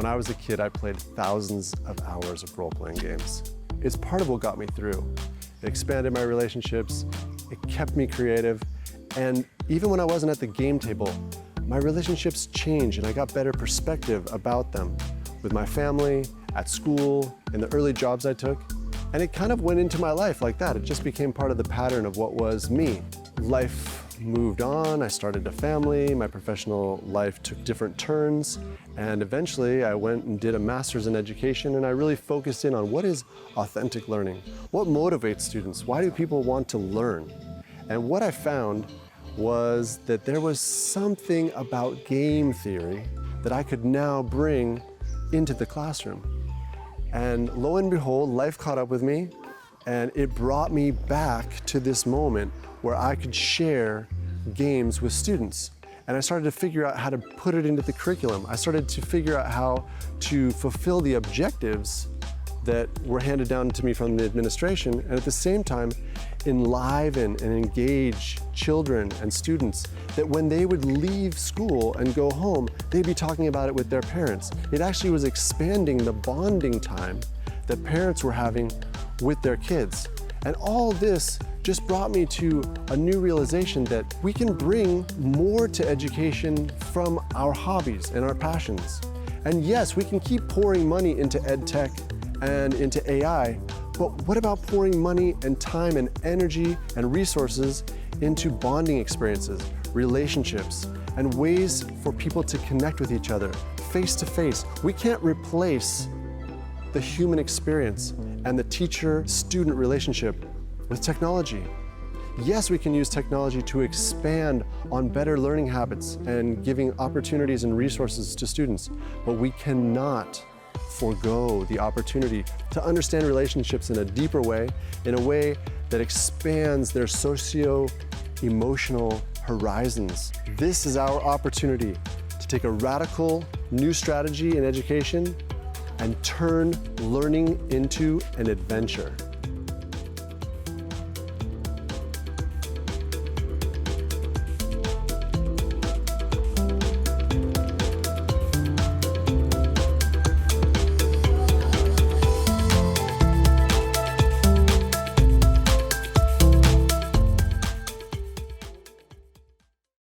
When I was a kid, I played thousands of hours of role-playing games. It's part of what got me through. It expanded my relationships, it kept me creative, and even when I wasn't at the game table, my relationships changed and I got better perspective about them with my family, at school, in the early jobs I took. And it kind of went into my life like that. It just became part of the pattern of what was me. Life moved on, I started a family, my professional life took different turns, and eventually I went and did a master's in education, and I really focused in on what is authentic learning? What motivates students? Why do people want to learn? And what I found was that there was something about game theory that I could now bring into the classroom. And lo and behold, life caught up with me, and it brought me back to this moment where I could share games with students. And I started to figure out how to put it into the curriculum. I started to figure out how to fulfill the objectives that were handed down to me from the administration, and at the same time, enliven and engage children and students that when they would leave school and go home, they'd be talking about it with their parents. It actually was expanding the bonding time that parents were having with their kids. And all this just brought me to a new realization that we can bring more to education from our hobbies and our passions. And yes, we can keep pouring money into ed tech and into AI, but what about pouring money and time and energy and resources into bonding experiences, relationships, and ways for people to connect with each other face to face? We can't replace the human experience and the teacher-student relationship with technology. Yes, we can use technology to expand on better learning habits and giving opportunities and resources to students, but we cannot forego the opportunity to understand relationships in a deeper way, in a way that expands their socio-emotional horizons. This is our opportunity to take a radical new strategy in education and turn learning into an adventure.